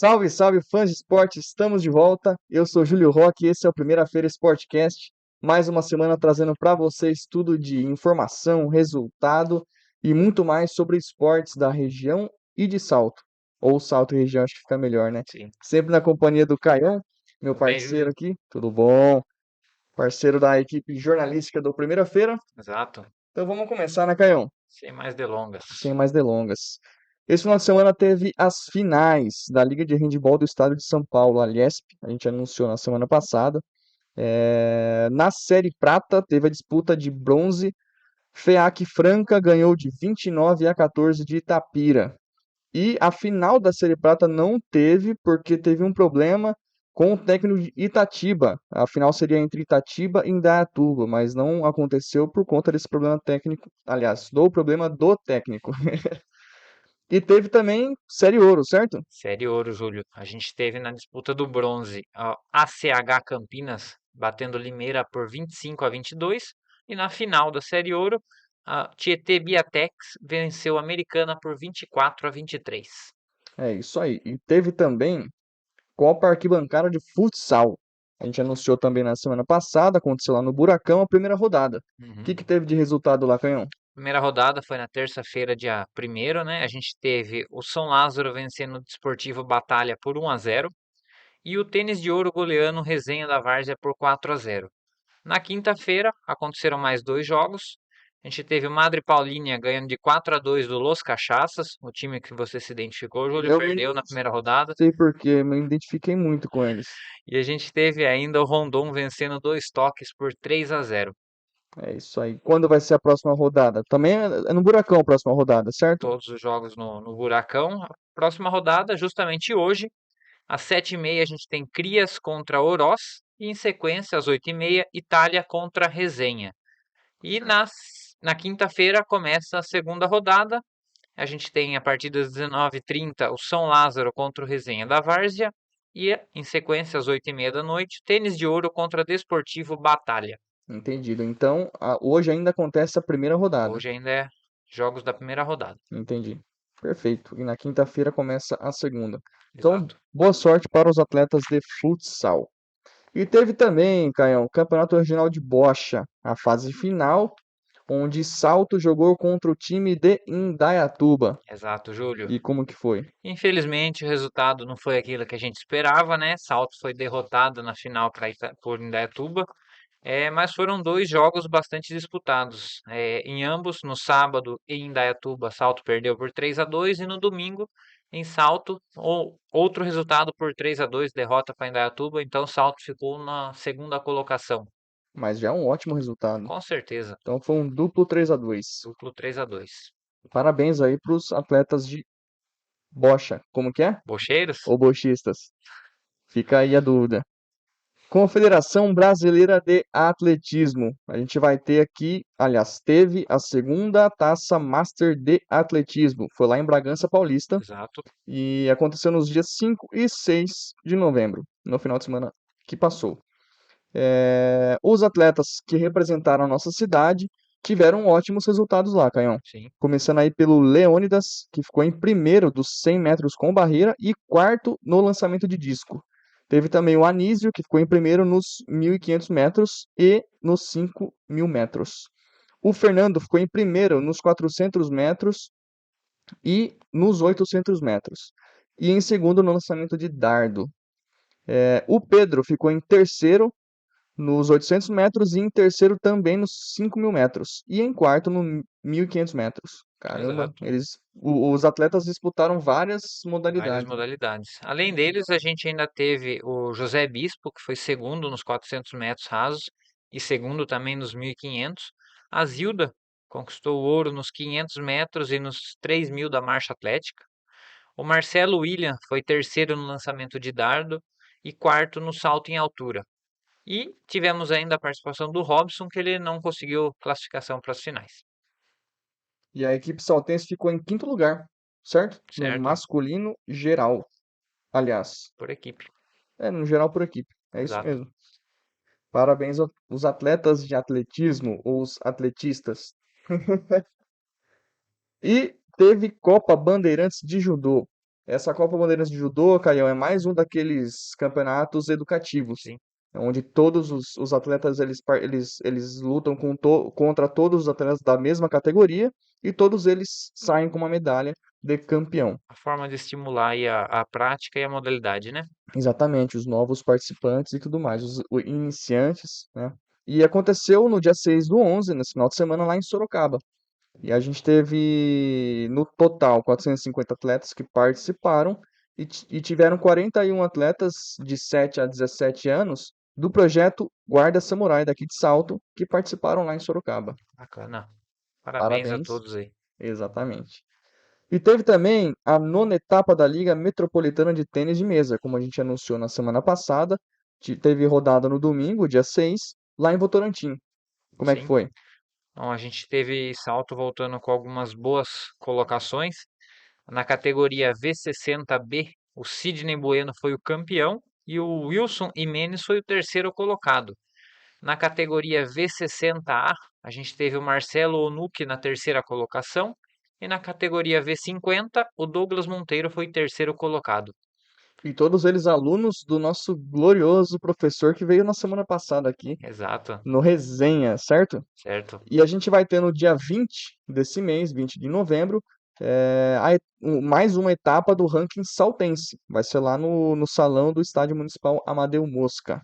Salve, salve, fãs de esporte, estamos de volta. Eu sou Júlio Roque e esse é o Primeira Feira Sportcast. Mais uma semana trazendo para vocês tudo de informação, resultado e muito mais sobre esportes da região e de Salto. Ou Salto e região, acho que fica melhor, né? Sim. Sempre na companhia do Caião, meu Tudo bem, parceiro Júlio? aqui. Tudo bom? Parceiro da equipe jornalística do Primeira Feira. Exato. Então vamos começar, né, Caião? Sem mais delongas. Sem mais delongas. Esse final de semana teve as finais da Liga de Handebol do Estado de São Paulo, a Liesp. A gente anunciou na semana passada. Na Série Prata teve a disputa de bronze. FEAC Franca ganhou de 29-14 de Itapira. E a final da Série Prata não teve, porque teve um problema com o técnico de Itatiba. A final seria entre Itatiba e Indaiatuba, mas não aconteceu por conta desse problema técnico. Aliás, do problema do técnico. E teve também Série Ouro, certo? Série Ouro, Júlio. A gente teve na disputa do bronze a ACH Campinas batendo Limeira por 25-22. E na final da Série Ouro, a Tietê Biatex venceu a Americana por 24-23. É isso aí. E teve também Copa Arquibancada de Futsal. A gente anunciou também na semana passada, aconteceu lá no Buracão a primeira rodada. O que Uhum. que teve de resultado lá, Canhão? Primeira rodada foi na terça-feira, dia 1º, né? A gente teve o São Lázaro vencendo o Desportivo Batalha por 1-0 e o Tênis de Ouro goleando o Resenha da Várzea por 4-0. Na quinta-feira, aconteceram mais dois jogos. A gente teve o Madre Paulínia ganhando de 4-2 do Los Cachaças, o time que você se identificou, Júlio, Eu me perdeu na primeira rodada. sei porque me identifiquei muito com eles. E a gente teve ainda o Rondon vencendo dois toques por 3-0. É isso aí. Quando vai ser a próxima rodada? Também é no Buracão a próxima rodada, certo? Todos os jogos no Buracão. A próxima rodada, justamente hoje, às 7h30, a gente tem Crias contra Oroz. E em sequência, às 8h30, Itália contra Resenha. E na quinta-feira começa a segunda rodada. A gente tem a partir das 19h30 o São Lázaro contra o Resenha da Várzea. E em sequência, às 8h30 da noite, Tênis de Ouro contra Desportivo Batalha. Entendido. Então, hoje ainda acontece a primeira rodada. Hoje ainda é jogos da primeira rodada. Entendi. Perfeito. E na quinta-feira começa a segunda. Então, Exato. boa sorte para os atletas de futsal. E teve também, Caião, o Campeonato Regional de Bocha, a fase final, onde Salto jogou contra o time de Indaiatuba. Exato, Júlio. E como que foi? Infelizmente, o resultado não foi aquilo que a gente esperava, né? Salto foi derrotado na final por Indaiatuba. Mas foram dois jogos bastante disputados. Em ambos, no sábado em Indaiatuba, Salto perdeu por 3-2 e no domingo em Salto, outro resultado por 3-2, derrota para Indaiatuba, então Salto ficou na segunda colocação. Mas já é um ótimo resultado. Com certeza, Então foi um duplo 3-2. duplo 3-2. Parabéns aí para os atletas de Bocha. Como que é? Bocheiros? Ou bochistas? Fica aí a dúvida. Confederação Brasileira de Atletismo. A gente vai ter aqui, aliás, teve a segunda taça Master de Atletismo. Foi lá em Bragança Paulista Exato. e aconteceu nos dias 5 e 6 de novembro, no final de semana que passou. Os atletas que representaram a nossa cidade tiveram ótimos resultados lá, Caião. Sim, Começando aí pelo Leônidas, que ficou em primeiro dos 100 metros com barreira e quarto no lançamento de disco. Teve também o Anísio, que ficou em primeiro nos 1.500 metros e nos 5.000 metros. O Fernando ficou em primeiro nos 400 metros e nos 800 metros. E em segundo no lançamento de dardo. O Pedro ficou em terceiro nos 800 metros e em terceiro também nos 5.000 metros. E em quarto no 1.500 metros. Caramba, exato. os atletas disputaram várias Várias modalidades. modalidades. Além deles, a gente ainda teve o José Bispo, que foi segundo nos 400 metros rasos e segundo também nos 1.500. A Zilda conquistou o ouro nos 500 metros e nos 3.000 da marcha atlética. O Marcelo William foi terceiro no lançamento de dardo e quarto no salto em altura. E tivemos ainda a participação do Robson, que ele não conseguiu classificação para as finais. E a equipe saltense ficou em quinto lugar, certo? No Certo? masculino geral. Aliás, Por equipe. no geral por equipe. É isso Exato. mesmo. Parabéns aos atletas de atletismo, ou os atletistas. E teve Copa Bandeirantes de Judô. Essa Copa Bandeirantes de Judô, Caião, é mais um daqueles campeonatos educativos, Sim, onde todos os atletas eles lutam contra todos os atletas da mesma categoria e todos eles saem com uma medalha de campeão. a forma de estimular aí a prática e a modalidade, né? Exatamente, os novos participantes e tudo mais, os iniciantes, né? E aconteceu no dia 6 do 11, nesse final de semana, lá em Sorocaba. E a gente teve, no total, 450 atletas que participaram e tiveram 41 atletas de 7 a 17 anos do projeto Guarda Samurai daqui de Salto que participaram lá em Sorocaba. Bacana. Parabéns a Parabéns, todos aí. exatamente. E teve também a nona etapa da Liga Metropolitana de Tênis de Mesa, como a gente anunciou na semana passada. Teve rodada no domingo, dia 6, lá em Votorantim. Como é que Sim. foi? Então a gente teve salto voltando com algumas boas colocações. Na categoria V60B, o Sidney Bueno foi o campeão e o Wilson Imenes foi o terceiro colocado. Na categoria V60A, a gente teve o Marcelo Onuki na terceira colocação. E na categoria V50, o Douglas Monteiro foi terceiro colocado. E todos eles alunos do nosso glorioso professor que veio na semana passada aqui Exato, no Resenha, certo? certo. E a gente vai ter no dia 20 desse mês, 20 de novembro, mais uma etapa do ranking saltense. Vai ser lá no salão do Estádio Municipal Amadeu Mosca.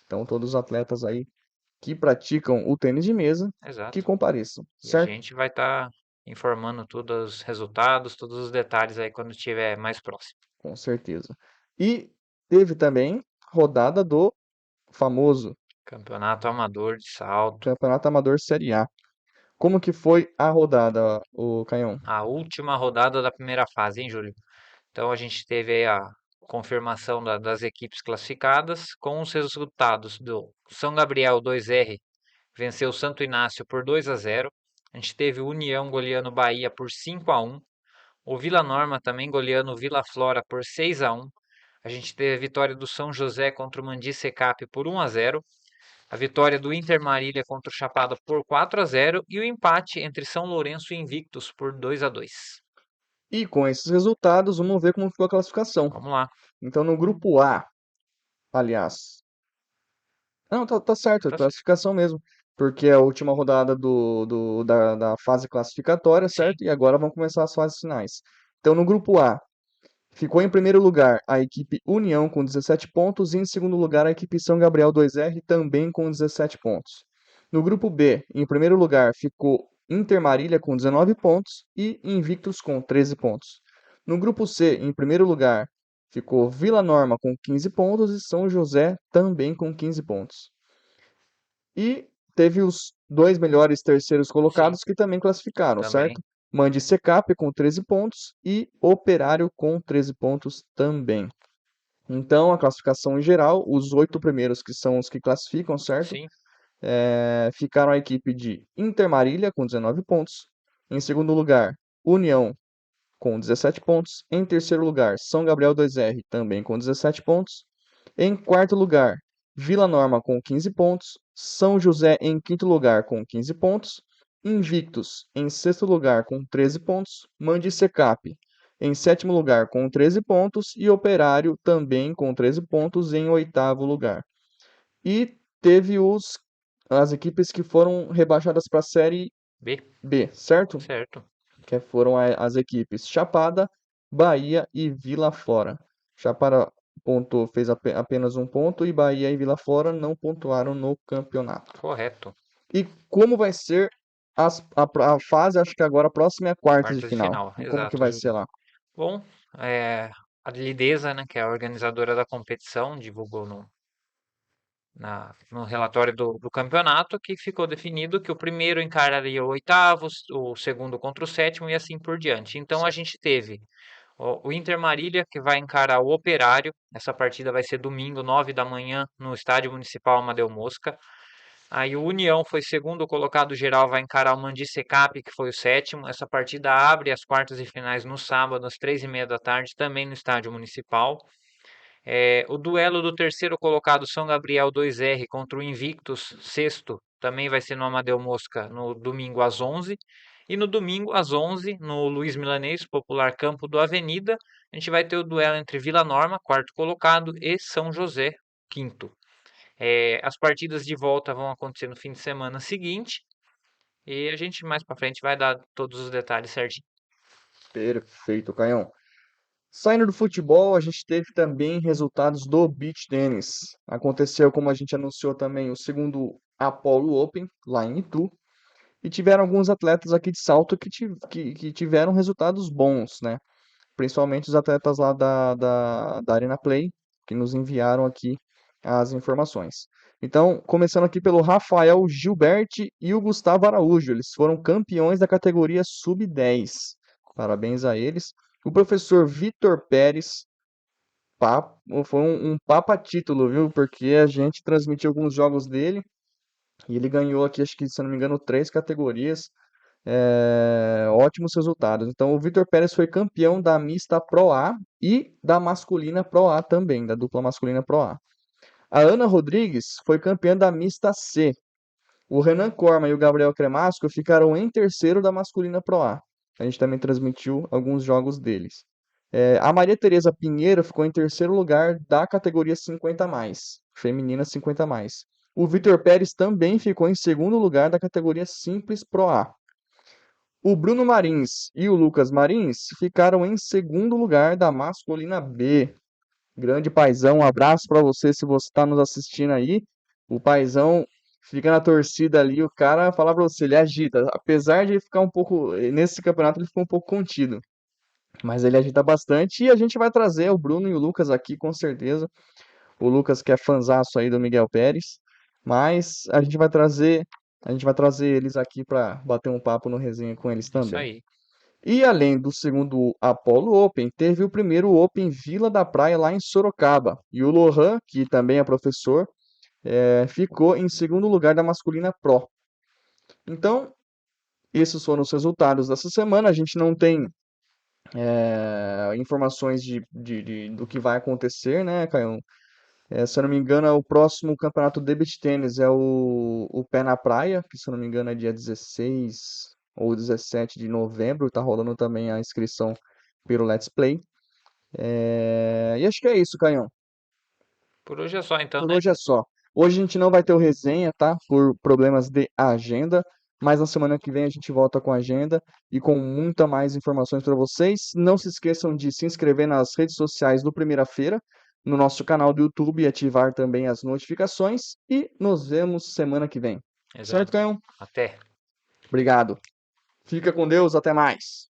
Então, todos os atletas aí que praticam o tênis de mesa, que Exato. compareçam, E a certo? gente vai estar informando todos os resultados, todos os detalhes aí quando estiver mais próximo. Com certeza. E teve também rodada do famoso Campeonato Amador de Salto. Campeonato Amador Série A. Como que foi a rodada, o Canhão? A última rodada da primeira fase, hein, Júlio? Então a gente teve aí a confirmação das equipes classificadas com os resultados do São Gabriel 2R venceu o Santo Inácio por 2-0. A gente teve o União goleando Bahia por 5-1. O Vila Norma também goleando o Vila Flora por 6-1. A gente teve a vitória do São José contra o Mandi Secap por 1-0. A vitória do Inter Marília contra o Chapada por 4-0 e o empate entre São Lourenço e Invictus por 2-2. E com esses resultados, vamos ver como ficou a classificação. Vamos lá. Então, no grupo A, aliás. Não, tá certo, é Tá certo. classificação mesmo. Porque é a última rodada da fase classificatória, Sim, certo? E agora vão começar as fases finais. Então, no grupo A, ficou em primeiro lugar a equipe União com 17 pontos e em segundo lugar a equipe São Gabriel 2R também com 17 pontos. No grupo B, em primeiro lugar ficou Inter Marília com 19 pontos e Invictus com 13 pontos. No grupo C, em primeiro lugar, ficou Vila Norma com 15 pontos e São José também com 15 pontos. E teve os dois melhores terceiros sim, colocados que também classificaram, também. certo? Mande Secap com 13 pontos e Operário com 13 pontos também. Então, a classificação em geral, os 8 primeiros que são os que classificam, certo? Sim, Ficaram a equipe de Inter Marília com 19 pontos. Em segundo lugar, União com 17 pontos. Em terceiro lugar, São Gabriel 2R também com 17 pontos. Em quarto lugar, Vila Norma com 15 pontos. São José em quinto lugar com 15 pontos. Invictus em sexto lugar com 13 pontos. Mandi Secap em sétimo lugar com 13 pontos. E Operário também com 13 pontos em oitavo lugar. E teve as equipes que foram rebaixadas para a Série B, B, certo? certo. Que foram as equipes Chapada, Bahia e Vila Fora. Chapada fez apenas um ponto e Bahia e Vila Fora não pontuaram no campeonato. Correto. E como vai ser a fase, acho que agora a próxima é a quartas de Quartas de final. final, E como que exato, vai ser Júlio. lá? Bom, a Lidesa, né, que é a organizadora da competição, divulgou no relatório do campeonato que ficou definido que o primeiro encararia o oitavo, o segundo contra o sétimo e assim por diante. Então a gente teve o Inter Marília, que vai encarar o Operário. Essa partida vai ser domingo, 9 da manhã, no Estádio Municipal Amadeu Mosca. Aí o União foi segundo colocado geral, vai encarar o Mandi Secap, que foi o sétimo. Essa partida abre as quartas e finais no sábado, às 3h30 da tarde, também no Estádio Municipal. O duelo do terceiro colocado São Gabriel 2R contra o Invictus, sexto, também vai ser no Amadeu Mosca, no domingo às 11. E no domingo às 11, no Luiz Milanês, popular Campo do Avenida, a gente vai ter o duelo entre Vila Nova, quarto colocado, e São José, quinto. As partidas de volta vão acontecer no fim de semana seguinte e a gente mais para frente vai dar todos os detalhes certinho. Perfeito, Caião. Saindo do futebol, a gente teve também resultados do beach tênis. Aconteceu, como a gente anunciou também, o segundo Apollo Open, lá em Itu. E tiveram alguns atletas aqui de salto que tiveram resultados bons, né? Principalmente os atletas lá da Arena Play, que nos enviaram aqui as informações. Então, começando aqui pelo Rafael Gilberti e o Gustavo Araújo. Eles foram campeões da categoria Sub-10. Parabéns a eles. O professor Vitor Pérez foi um papa título, viu? Porque a gente transmitiu alguns jogos dele e ele ganhou aqui, acho que, se eu não me engano, 3 categorias. Ótimos resultados. Então, o Vitor Pérez foi campeão da mista Pro A e da masculina Pro A também, da dupla masculina Pro A. A Ana Rodrigues foi campeã da mista C. O Renan Korma e o Gabriel Cremasco ficaram em terceiro da masculina Pro A. A gente também transmitiu alguns jogos deles. A Maria Tereza Pinheiro ficou em terceiro lugar da categoria 50 mais, feminina 50 mais. O Vitor Pérez também ficou em segundo lugar da categoria Simples Pro A. O Bruno Marins e o Lucas Marins ficaram em segundo lugar da masculina B. Grande Paizão, um abraço para você se você está nos assistindo aí. O Paizão fica na torcida ali, o cara, falar para você, ele agita. Apesar de ficar um pouco, nesse campeonato ele ficou um pouco contido, mas ele agita bastante e a gente vai trazer o Bruno e o Lucas aqui com certeza. O Lucas que é fanzaço aí do Miguel Pérez, mas a gente vai trazer eles aqui para bater um papo no resenha com eles Isso também. aí. E além do segundo Apollo Open, teve o primeiro Open Vila da Praia lá em Sorocaba. E o Lohan, que também é professor, ficou em segundo lugar da masculina Pro. Então, esses foram os resultados dessa semana. A gente não tem informações do que vai acontecer, né, Caio? Se eu não me engano, o próximo campeonato de beach tênis é o Pé na Praia, que se eu não me engano é dia 16 ou 17 de novembro. Tá rolando também a inscrição pelo Let's Play. E acho que é isso, Caião. Por hoje é só então, Por né? hoje é só. Hoje a gente não vai ter o resenha, tá? Por problemas de agenda. Mas na semana que vem a gente volta com a agenda e com muita mais informações para vocês. Não se esqueçam de se inscrever nas redes sociais do Primeira-feira, no nosso canal do YouTube e ativar também as notificações. E nos vemos semana que vem. Certo, Exato. Caião? Até. Obrigado. Fica com Deus, até mais.